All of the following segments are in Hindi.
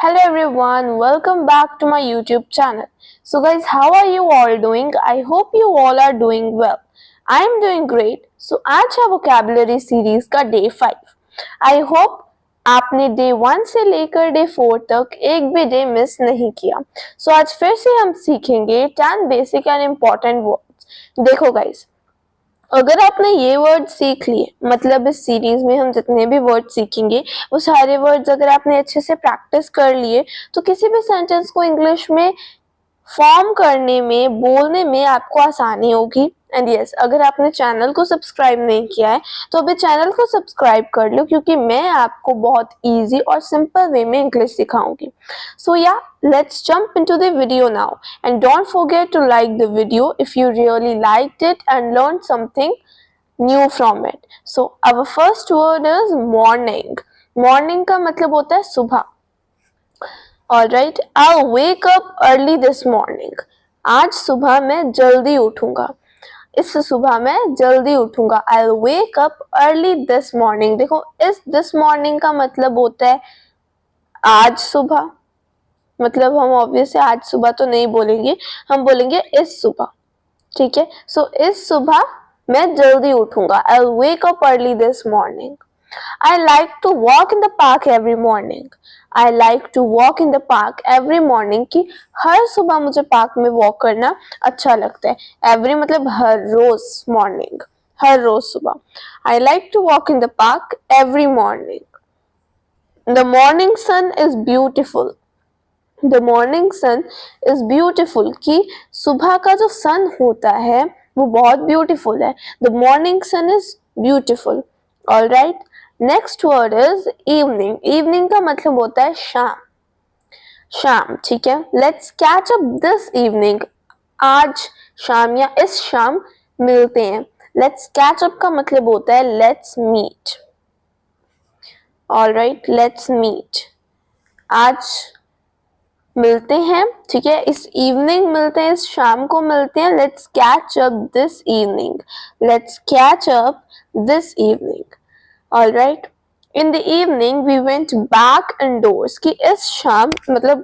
Hello everyone, welcome back to my YouTube channel. So guys, how are you all doing? I hope you all are doing well. I am doing great. So आज है vocabulary series का day 5. I hope आपने day 1 से लेकर day 4 तक एक भी day miss नहीं किया. So आज फिर से हम सीखेंगे 10 basic and important words. देखो guys, अगर आपने ये वर्ड सीख लिए, मतलब इस सीरीज में हम जितने भी वर्ड सीखेंगे वो सारे वर्ड्स अगर आपने अच्छे से प्रैक्टिस कर लिए तो किसी भी सेंटेंस को इंग्लिश में फॉर्म करने में, बोलने में आपको आसानी होगी. एंड यस, अगर आपने चैनल को सब्सक्राइब नहीं किया है तो अभी चैनल को सब्सक्राइब कर लो, क्योंकि मैं आपको बहुत इजी और सिंपल वे में इंग्लिश सिखाऊंगी. सो या, let's jump into the video now, and don't forget to like the video if you really liked it and learned something new from it. So our first word is morning. Morning का मतलब होता है सुबह. Alright, I'll wake up early this morning. आज सुबह मैं जल्दी उठूंगा. इस सुबह मैं जल्दी उठूंगा. I'll wake up early this morning. देखो, इस this morning का मतलब होता है आज सुबह. मतलब हम ऑब्वियसली आज सुबह तो नहीं बोलेंगे, हम बोलेंगे इस सुबह. ठीक है, सो इस सुबह मैं जल्दी उठूंगा. I'll wake up early this morning. I like to walk in the park every morning. I like to walk in the park every morning कि हर सुबह मुझे पार्क में वॉक करना अच्छा लगता है. Every मतलब हर रोज morning, हर रोज सुबह. I like to walk in the park every morning. The morning sun is beautiful. The morning sun is beautiful कि सुबह का जो सन होता है वो बहुत ब्यूटीफुल है. The morning sun is beautiful. Alright. Next word is evening. Evening का मतलब होता है शाम. शाम, ठीक है. Let's catch up this evening. आज शाम या इस शाम मिलते हैं. लेट्स कैच अप का मतलब होता है let's meet. Alright, let's meet. आज मिलते हैं, ठीक है. इस इवनिंग मिलते हैं, इस शाम को मिलते हैं. Let's catch up this evening. Let's catch up this evening. All right. In the evening we went back indoors कि इस शाम मतलब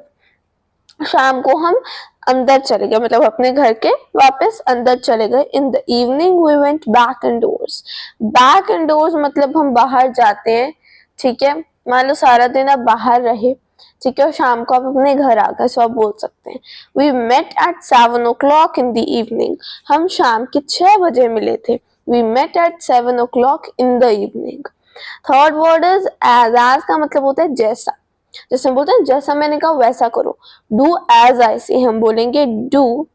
शाम को हम अंदर चले गए, मतलब अपने घर के वापस अंदर चले गए. In the evening we went back indoors. Back indoors मतलब हम बाहर जाते हैं, ठीक है. मान लो सारा दिन आप बाहर रहे, ठीक है, और शाम को आप अपने घर आ गए, सो आप बोल सकते हैं We met at 7 o'clock in the evening. हम शाम के 6 बजे मिले थे. We met at 7 o'clock in the evening. Third word is as. As का मतलब होता है जैसा. जैसे हम बोलते हैं जैसा मैंने कहा वैसा करो. डू एज आई से, हम बोलेंगे डू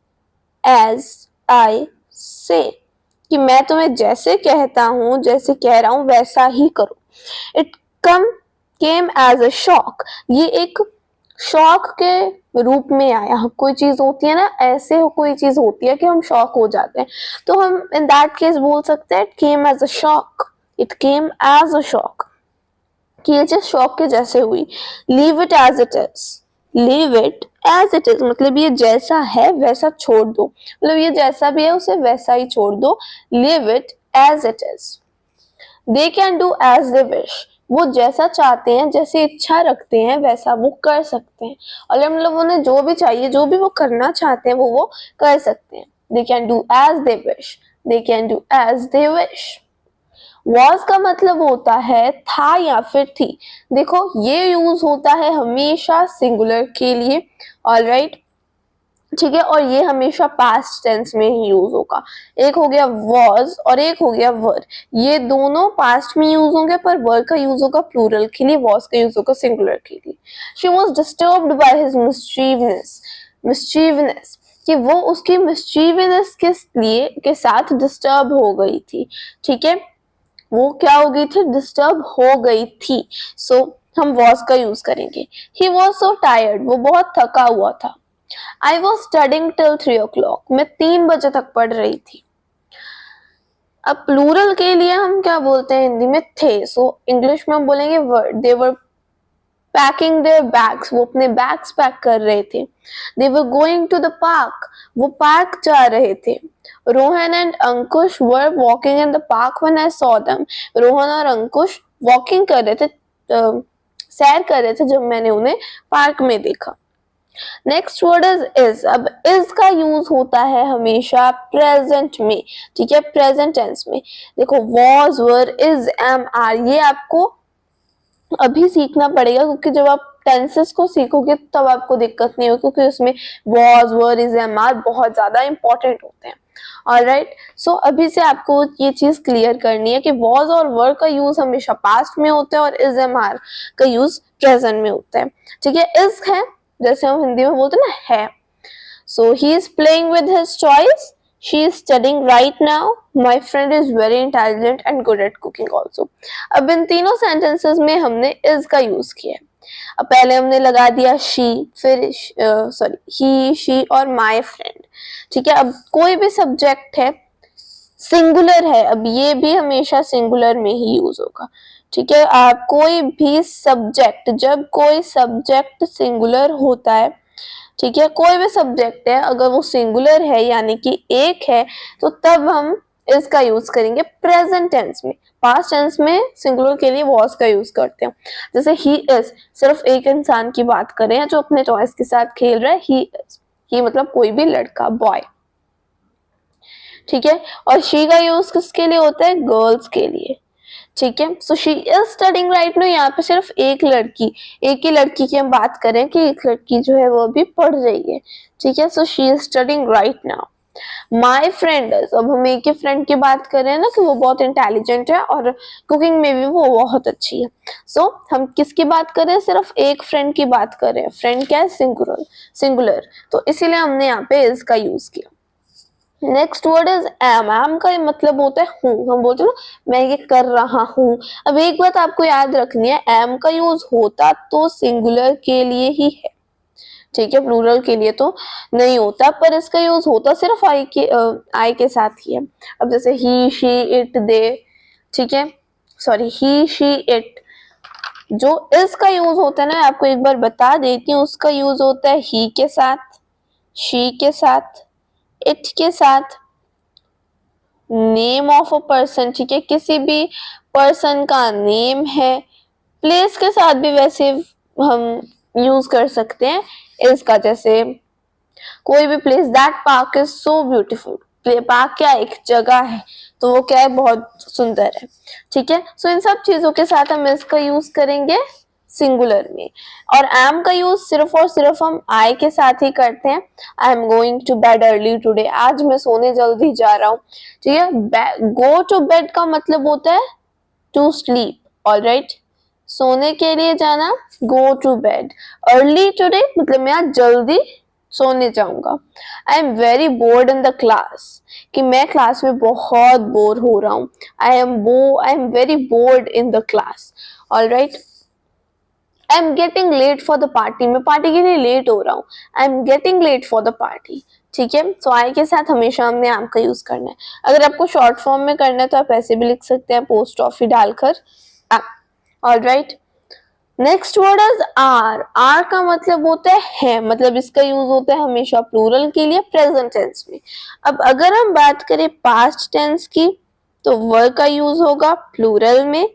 एज आई से कि मैं तुम्हें जैसे कहता हूं, जैसे कह रहा हूं वैसा ही करो. It came as a shock. ये एक शॉक के रूप में आया. कोई चीज होती है ना, ऐसे कोई चीज होती है कि हम शॉक हो जाते हैं, तो हम इन दैट केस बोल सकते हैं it came as a shock. It came as a shock कि ये चीज शॉक के जैसे हुई. Leave it as it is. Leave it as it is मतलब ये जैसा है वैसा छोड़ दो, मतलब ये जैसा भी है उसे वैसा ही छोड़ दो. Leave it as it is. They can do as they wish. वो जैसा चाहते हैं, जैसे इच्छा रखते हैं वैसा वो कर सकते हैं. और मतलब उन्हें जो भी चाहिए, जो भी वो करना चाहते हैं वो कर सकते हैं. They can do as they wish. They can do as they wish. Was का मतलब होता है था या फिर थी. देखो, ये यूज होता है हमेशा सिंगुलर के लिए. ऑलराइट, ठीक है, और ये हमेशा पास्ट टेंस में ही यूज होगा. एक हो गया वॉज और एक हो गया वर. ये दोनों पास्ट में यूज होंगे, पर वर का यूज होगा प्लूरल के लिए, वॉज का यूज होगा सिंगुलर के लिए. She was disturbed by his mischievousness कि वो उसकी मिस्चीवनेस के साथ डिस्टर्ब हो गई थी. ठीक है, वो क्या हो गई थी, डिस्टर्ब हो गई थी. सो हम वॉज का यूज करेंगे. ही वॉज सो टायर्ड, वो बहुत थका हुआ था. I was studying till 3 o'clock, मैं 3 बजे तक पढ़ रही थी. अब प्लूरल के लिए हम क्या बोलते हैं हिंदी में, थे. सो इंग्लिश में हम बोलेंगे were. They were packing their bags, वो अपने बैग्स पैक कर रहे थे. They were going to the park, वो पार्क जा रहे थे. Rohan and Ankush were walking in the park when I saw them. Rohan और अंकुश वॉकिंग कर रहे थे सैर कर रहे थे जब मैंने उन्हें पार्क में देखा। Next word is. अब इज का यूज होता है हमेशा प्रेजेंट में, ठीक है, प्रेजेंट टेंस में। देखो was, were, is, am, are, ये आपको अभी सीखना पड़ेगा, क्योंकि जब आप टेंसेस को सीखोगे तब आपको दिक्कत नहीं होगी, क्योंकि उसमें was, were, is, am, are बहुत ज्यादा इंपॉर्टेंट होते हैं। ऑलराइट, सो अभी से आपको ये चीज क्लियर करनी है कि वॉज और वर का यूज हमेशा पास्ट में होता है और इज, एम, आर का यूज प्रेजेंट में होता है। ठीक है, इज है जैसे हम हिंदी में बोलते हैं ना, है। So he is playing with his toys, she is studying right now, my friend is very intelligent and good at cooking also। अब इन तीनों सेंटेंसेस में हमने is का यूज किया है। अब पहले हमने लगा दिया she, फिर he, she और my friend। ठीक है, अब कोई भी सब्जेक्ट है, सिंगुलर है, अब ये भी हमेशा सिंगुलर में ही यूज होगा। ठीक है, आप कोई भी सब्जेक्ट, जब कोई सब्जेक्ट सिंगुलर होता है, ठीक है, कोई भी सब्जेक्ट है अगर वो सिंगुलर है यानी कि एक है, तो तब हम इसका यूज करेंगे प्रेजेंट टेंस में। पास्ट टेंस में सिंगुलर के लिए वॉज का यूज करते हैं। जैसे ही इज, सिर्फ एक इंसान की बात करें जो अपने टॉयज के साथ खेल रहा है, ही इज, ही मतलब कोई भी लड़का, बॉय। ठीक है, और शी का यूज किसके लिए होता है? गर्ल्स के लिए। ठीक है, so she is studying right now, यहाँ पे सिर्फ एक ही लड़की की हम बात करें कि एक लड़की जो है वो भी पढ़ रही है। ठीक है, so she is studying right now. My friend is, अब हम एक ही फ्रेंड की बात कर रहे हैं ना कि वो बहुत इंटेलिजेंट है और कुकिंग में भी वो बहुत अच्छी है। सो हम किसकी बात कर रहे हैं? सिर्फ एक फ्रेंड की बात कर रहे हैं। फ्रेंड क्या है? सिंगुलर, तो इसीलिए हमने यहाँ पे इज का यूज किया। Next word is am. Am का मतलब होता है हूँ। हम बोलते हैं ना मैं ये कर रहा हूँ। अब एक बात आपको याद रखनी है, एम का यूज होता तो सिंगुलर के लिए ही है, ठीक है, प्लूरल के लिए तो नहीं होता, पर इसका यूज होता सिर्फ आई के साथ ही है। अब जैसे ही, शी, इट, दे, ठीक है, सॉरी, ही, शी, इट, जो इसका यूज होता है ना, आपको एक बार बता देती हूँ, उसका यूज होता है ही के साथ, शी के साथ, इट के साथ, नेम ऑफ अ पर्सन, ठीक है, किसी भी पर्सन का नेम है, प्लेस के साथ भी वैसे हम यूज कर सकते हैं इसका। जैसे कोई भी place, that park is so beautiful. Park क्या, एक जगह है, तो वो क्या है, बहुत सुंदर है। ठीक है, सो इन सब चीजों के साथ हम इसका यूज करेंगे सिंगुलर में। और एम का यूज सिर्फ और सिर्फ हम आई के साथ ही करते हैं। I am going to bed early today, आज मैं सोने जल्दी जा रहा हूँ। ठीक है, गो टू बेड का मतलब होता है टू स्लीप। ऑलराइट, सोने के लिए जाना, go to bed. Early today मतलब मैं आज जल्दी सोने जाऊंगा। I am very bored in the class, कि मैं क्लास में बहुत बोर हो रहा हूँ। I am very bored in the class. Alright, I am getting late for the party, मैं पार्टी के लिए लेट हो रहा हूँ। I am getting late for the party. ठीक है, सो आई के साथ हमेशा हमने एम का यूज करना है। अगर आपको शॉर्ट फॉर्म में करना है तो आप ऐसे भी लिख सकते हैं, पोस्ट ऑफिस डालकर am. Alright, next word is are. Are का मतलब होता है, मतलब इसका यूज होता है हमेशा प्लूरल के लिए प्रेजेंट टेंस में। अब अगर हम बात करें पास्ट टेंस की, तो वर का यूज होगा प्लूरल में,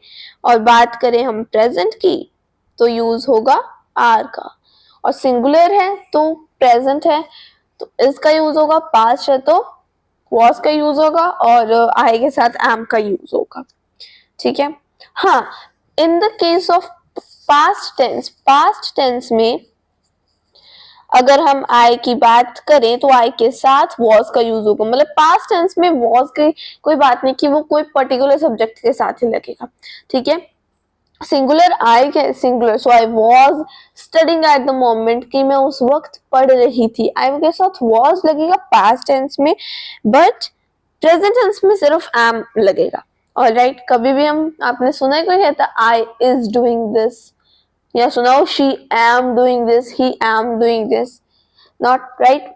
और बात करें हम प्रेजेंट की तो यूज होगा आर का, और सिंगुलर है तो प्रेजेंट है तो इसका यूज होगा, पास्ट है तो वॉज का यूज होगा, और आई के साथ एम का यूज होगा। ठीक है, हाँ, in the case of past tense में अगर हम आई की बात करें तो आई के साथ वॉज का यूज होगा। मतलब पास्ट टेंस में वॉज की कोई बात नहीं कि वो कोई पर्टिकुलर सब्जेक्ट के साथ ही लगेगा। ठीक है, सिंगुलर आई के singular, so I was studying at the moment, कि मैं उस वक्त पढ़ रही थी। आई के साथ वॉज लगेगा पास्ट टेंस में, बट प्रेजेंट टेंस में सिर्फ एम लगेगा। ऑलराइट, कभी भी हम, आपने सुना है कोई कहता आई इज डूइंग दिस, या सुनाओ she am doing this, he am doing this, not right.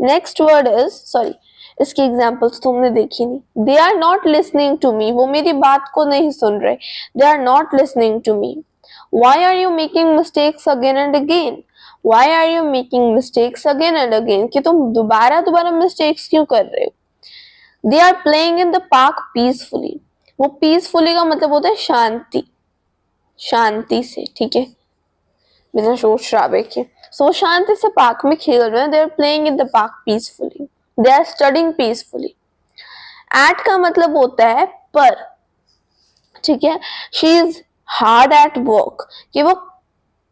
Next word is, sorry, इसकी एग्जाम्पल्स तुमने देखी नहीं। They are not listening to me, वो मेरी बात को नहीं सुन रहे। They are not listening to me. Why are you making mistakes again and again, why are you making mistakes again and again, कि तुम दोबारा दोबारा मिस्टेक्स क्यों कर रहे हो। They are playing in the park peacefully, वो पीसफुली का मतलब होता है शांति, शांति से। ठीक है, बिना शोर शराबे के। सो शांति से पार्क में खेल रहे हैं, they are playing in the park peacefully, they are studying peacefully. At का मतलब होता है पर, ठीक है। She is hard at work, कि वो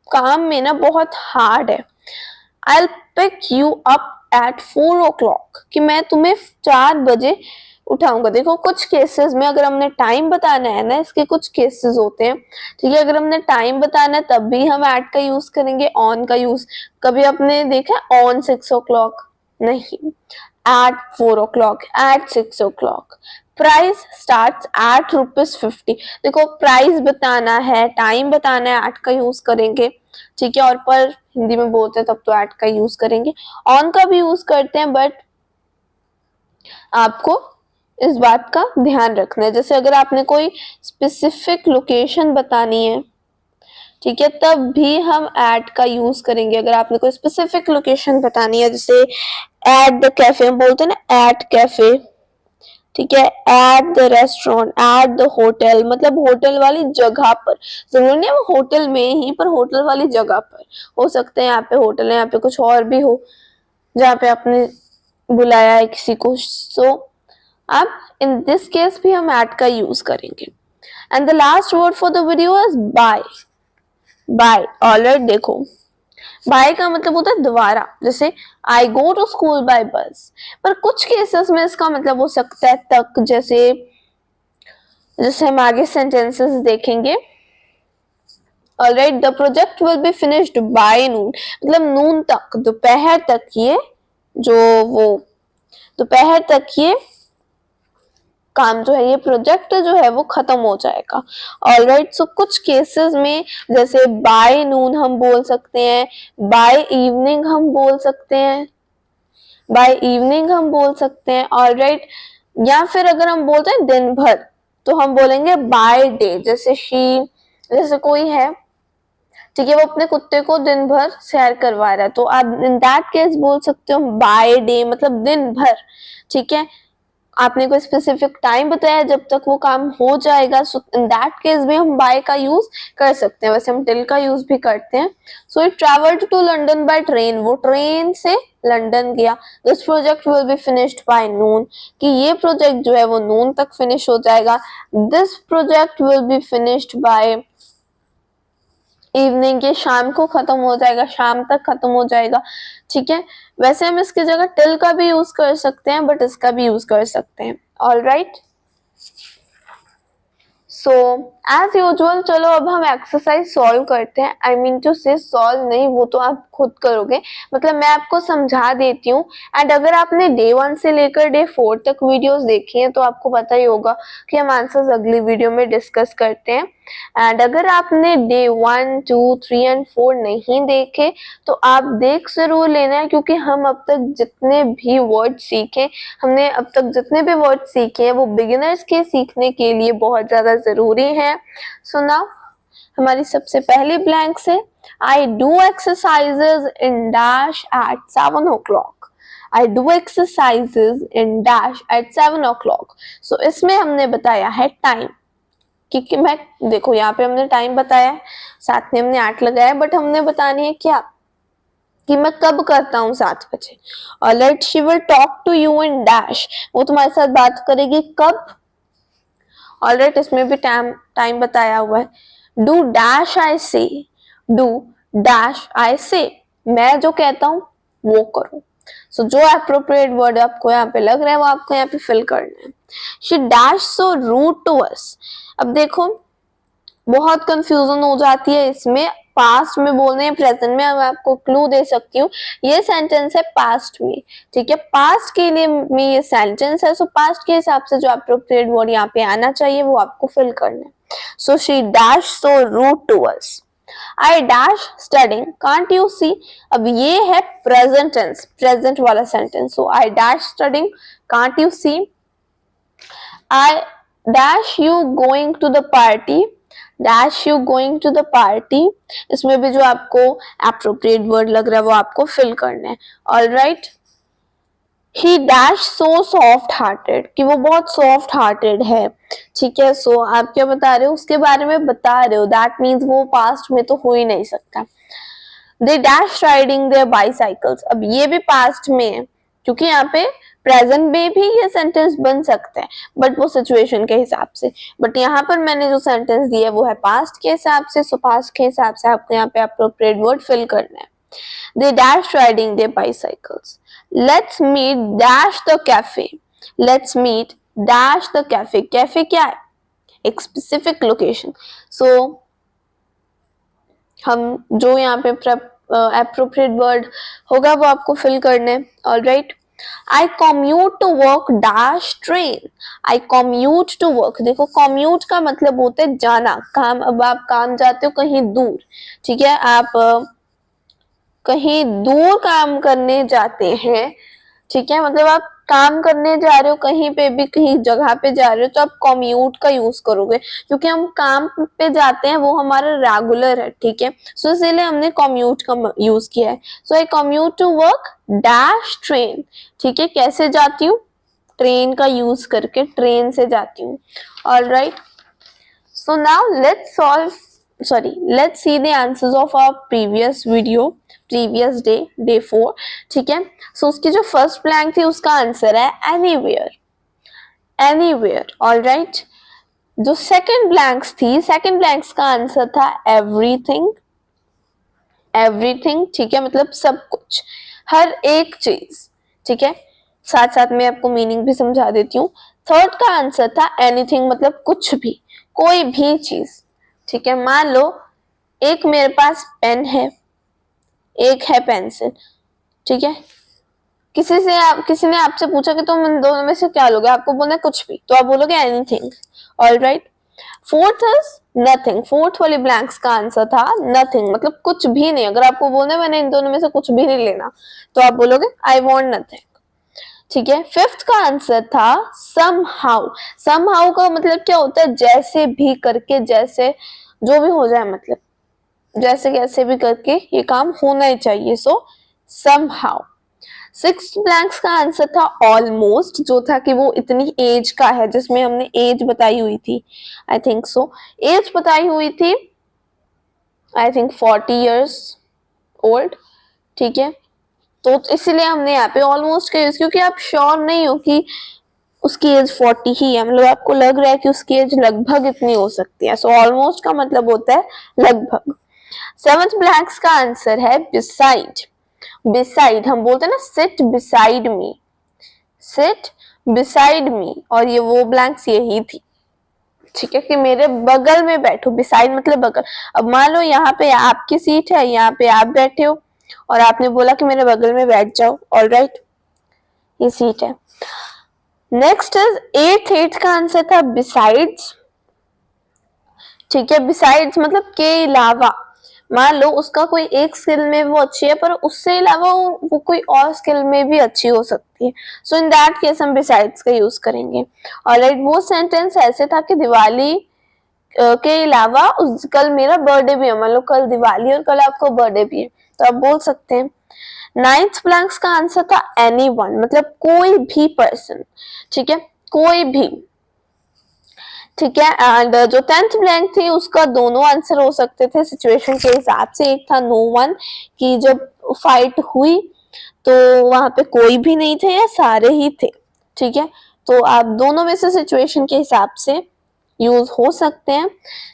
काम में ना बहुत हार्ड है। I pick you up at 4 o'clock, कि मैं तुम्हें 4 बजे उठाऊंगा। देखो कुछ केसेस में अगर हमने टाइम बताना है ना, इसके कुछ केसेस होते हैं, ठीक है। अगर हमने टाइम बताना है तब भी हम एट का यूज करेंगे, ऑन का यूज। कभी आपने देखा ऑन 6 o'clock, नहीं, at 4 o'clock, at 6 o'clock। Price start at ₹50। देखो प्राइस बताना है, टाइम बताना है, एट का यूज करेंगे, ठीक है। और पर हिंदी में बोलते हैं तब तो एट का यूज करेंगे। ऑन का भी यूज करते हैं, बट आपको इस बात का ध्यान रखना है। जैसे अगर आपने कोई स्पेसिफिक लोकेशन बतानी है, ठीक है, तब भी हम एट का यूज करेंगे। अगर आपने कोई स्पेसिफिक लोकेशन बतानी है, जैसे एट द कैफे, हम बोलते हैं ना एट कैफे, ठीक है। At the restaurant, at the hotel, मतलब होटल वाली जगह पर। जरूरी नहीं है वो होटल में ही, पर होटल वाली जगह पर हो सकते हैं। यहाँ पे होटल है, यहाँ पे कुछ और भी हो जहाँ पे आपने बुलाया है किसी को। सो अब इन दिस केस भी हम एट का यूज करेंगे। And the last word for the video is by. By, alright. देखो बाय का मतलब होता है दोबारा, जैसे I go to school by bus. पर कुछ केसेस में इसका मतलब हो सकता है तक, जैसे जैसे हम आगे सेंटेंसेस देखेंगे। Alright, the project will be finished by नून, मतलब नून तक, दोपहर तक ये दोपहर तक ये काम जो है, ये प्रोजेक्ट जो है वो खत्म हो जाएगा। ऑलराइट, सो कुछ केसेस में जैसे बाय नून हम बोल सकते हैं, बाय इवनिंग हम बोल सकते हैं, बाय इवनिंग हम बोल सकते हैं। ऑलराइट, या फिर अगर हम बोलते हैं दिन भर तो हम बोलेंगे बाय डे। जैसे कोई है, ठीक है, वो अपने कुत्ते को दिन भर सैर करवा रहा है, तो आप इन दैट केस बोल सकते हो बाय डे, मतलब दिन भर, ठीक है। आपने कोई स्पेसिफिक टाइम बताया जब तक वो काम हो जाएगा, सो इन दैट केस भी हम बाय का यूज कर सकते हैं। वैसे हम टिल का यूज भी करते हैं। So it travelled to London by train, वो ट्रेन से लंदन गया। This project will be finished by noon, कि ये प्रोजेक्ट जो है वो नून तक फिनिश हो जाएगा। This project will be finished by evening, के शाम को खत्म हो जाएगा, शाम तक खत्म हो जाएगा, ठीक है। वैसे हम इसकी जगह टिल का भी यूज कर सकते हैं, बट इसका भी यूज कर सकते हैं। ऑलराइट, सो एज यूजुअल चलो अब हम एक्सरसाइज सॉल्व करते हैं। आई मीन टू से सॉल्व नहीं, वो तो आप खुद करोगे, मतलब मैं आपको समझा देती हूँ। एंड अगर आपने डे 1 से लेकर डे 4 तक वीडियोस देखी हैं तो आपको पता ही होगा कि हम आंसर्स अगली वीडियो में डिस्कस करते हैं। एंड अगर आपने डे 1, 2, 3 एंड 4 नहीं देखे तो आप देख जरूर लेना है, क्योंकि हम अब तक जितने भी वर्ड सीखे, हमने अब तक जितने भी वर्ड सीखे हैं वो बिगिनर्स के सीखने के लिए बहुत ज्यादा जरूरी है। सो नाउ हमारी सबसे पहली ब्लैंक से, I do exercises in dash at 7 o'clock। I do exercises in dash at 7 o'clock। So इसमें हमने बताया है टाइम, क्योंकि मैं देखो यहाँ पे हमने टाइम बताया है, साथ में हमने 8 लगाया, बट हमने बतानी है क्या, कि मैं कब करता हूँ 7 बजे। Alright, she will talk to you in dash, वो तुम्हारे साथ बात करेगी कब। ऑलराइट, इसमें भी टाइम बताया हुआ है। डू डैश आई से, डू डैश आई से, मैं जो कहता हूँ वो करो। सो जो एप्रोप्रिएट वर्ड आपको यहाँ पे लग रहा है वो आपको यहाँ पे फिल करना है। She dash so rude to us. अब देखो बहुत कंफ्यूजन हो जाती है इसमें, पास्ट में बोलने हैं प्रेजेंट में। मैं आपको क्लू दे सकती हूँ, ये सेंटेंस है पास्ट में, ठीक है, पास्ट के लिए में ये सेंटेंस है। सो पास्ट के हिसाब से जो अप्रोप्रिएट वर्ड यहाँ पे आना चाहिए वो आपको फिल करना है। So she dash so rude to us. I dash studying can't you see. अब ये है प्रेजेंट टेंस, प्रेजेंट वाला sentence. So I dash studying can't you see. I dash you going to the party, dash you going to the party. इसमें भी जो आपको एप्रोप्रिएट वर्ड लग रहा है वो आपको फिल करना है। ऑलराइट, ही डैश सो सॉफ्ट हार्टेड, कि वो बहुत सॉफ्ट हार्टेड है, ठीक है। आप क्या बता रहे हो, उसके बारे में बता रहे हो, दैट मीन्स वो पास्ट में तो हो ही नहीं सकता। They dash riding their bicycles. अब ये भी पास्ट में है क्योंकि यहाँ पे प्रेजेंट में भी ये सेंटेंस बन सकता है बट वो सिचुएशन के हिसाब से, बट यहाँ पर मैंने जो सेंटेंस दिया है वो है पास्ट के हिसाब से, सो पास्ट के हिसाब से आपको यहाँ पे अप्रोप्रिएट वर्ड फिल करना है। They dash riding their bicycles. Let's meet dash the cafe. Let's meet dash the cafe. Cafe क्या है? एक specific location. So हम जो यहाँ पे appropriate word होगा वो आपको fill करना है. All right. I commute to work dash train. I commute to work. देखो commute का मतलब होता है जाना, काम। अब आप काम जाते हो कहीं दूर, ठीक है, आप कहीं दूर काम करने जाते हैं, ठीक है, मतलब आप काम करने जा रहे हो कहीं पे भी, कहीं जगह पे जा रहे हो, तो आप कम्यूट का यूज करोगे क्योंकि हम काम पे जाते हैं, वो हमारा रेगुलर है, ठीक है, सो इसीलिए हमने कम्यूट का यूज किया है। So I commute to work dash train, ठीक है, कैसे जाती हूँ? ट्रेन का यूज करके, ट्रेन से जाती हूँ। Alright, so now let's see the answers of our previous video, previous day 4, ठीक है। सो उसकी जो फर्स्ट ब्लैंक थी उसका आंसर है anywhere, ऑलराइट। जो सेकंड ब्लैंक्स थी, सेकंड ब्लैंक्स का आंसर था everything, ठीक है, मतलब सब कुछ, हर एक चीज, ठीक है। साथ साथ में आपको मीनिंग भी समझा देती हूँ। थर्ड का आंसर था एनीथिंग, मतलब कुछ भी, कोई भी चीज, ठीक है। मान लो एक मेरे पास पेन है, एक है पेंसिल, ठीक है, किसी ने आपसे पूछा कि तुम इन दोनों में से क्या लोगे, आपको बोलना है कुछ भी, तो आप बोलोगे anything. Alright, fourth is nothing, fourth वाली ब्लैंक्स का आंसर था नथिंग, मतलब कुछ भी नहीं। अगर आपको बोलना है मैंने इन दोनों में से कुछ भी नहीं लेना, तो आप बोलोगे आई वॉन्ट नथिंग, ठीक है। फिफ्थ का आंसर था somehow, somehow का मतलब क्या होता है? जैसे भी करके, जैसे जो भी हो जाए, मतलब जैसे कैसे भी करके ये काम होना ही चाहिए, सो somehow। सिक्स ब्लैंक्स का आंसर था ऑलमोस्ट, जो था कि वो इतनी एज का है, जिसमें हमने एज बताई हुई थी, आई थिंक सो एज बताई हुई थी, आई थिंक 40 years old, ठीक है। तो इसीलिए हमने यहाँ पे ऑलमोस्ट का यूज, क्योंकि आप श्योर नहीं हो कि उसकी एज 40 ही है, मतलब आपको लग रहा है कि उसकी एज लगभग इतनी हो सकती है, सो ऑलमोस्ट का मतलब होता है लगभग। सेवंथ ब्लैंक्स का आंसर है बिसाइड, बिसाइड हम बोलते हैं ना seat beside me, seat beside me, और ये वो ब्लैंक्स यही थी, ठीक है, कि मेरे बगल में बैठो, बिसाइड मतलब बगल। अब मान लो यहाँ पे आपकी सीट है, यहाँ पे आप बैठे हो और आपने बोला कि मेरे बगल में बैठ जाओ, ऑलराइट, ये सीट है। नेक्स्ट इज एट का आंसर था बिसाइड्स, ठीक है, बिसाइड्स मतलब के अलावा। मान लो उसका कोई एक स्किल में वो अच्छी है, पर उससे अलावा वो कोई और स्किल में भी अच्छी हो सकती है, सो इन दैट केस हम बिसाइड्स का यूज करेंगे। ऑलराइट, वो सेंटेंस ऐसे था कि दिवाली के अलावा कल मेरा बर्थडे भी है, मान लो कल दिवाली और कल आपको बर्थडे भी है, तो आप बोल सकते हैं। नाइन्थ ब्लैंक्स का आंसर था एनीवन, मतलब कोई भी पर्सन, ठीक है, कोई भी, ठीक है। एंड जो 10th ब्लैंक थी उसका दोनों आंसर हो सकते थे सिचुएशन के हिसाब से। एक था नो वन, कि जब फाइट हुई तो वहां पे कोई भी नहीं थे या सारे ही थे, ठीक है, तो आप दोनों में से सिचुएशन के हिसाब से यूज हो सकते हैं।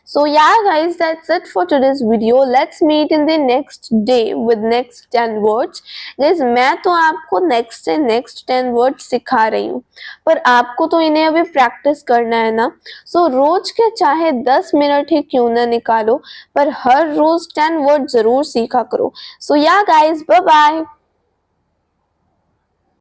सो yeah guys, that's it for today's video. Let's meet in the next day with next 10 words. guys, मैं तो आपको next से next 10 words सिखा रही हूँ, पर आपको तो इन्हें अभी प्रैक्टिस करना है ना। सो रोज के चाहे 10 मिनट ही क्यों ना निकालो, पर हर रोज 10 वर्ड जरूर सीखा करो। सो yeah guys, bye bye.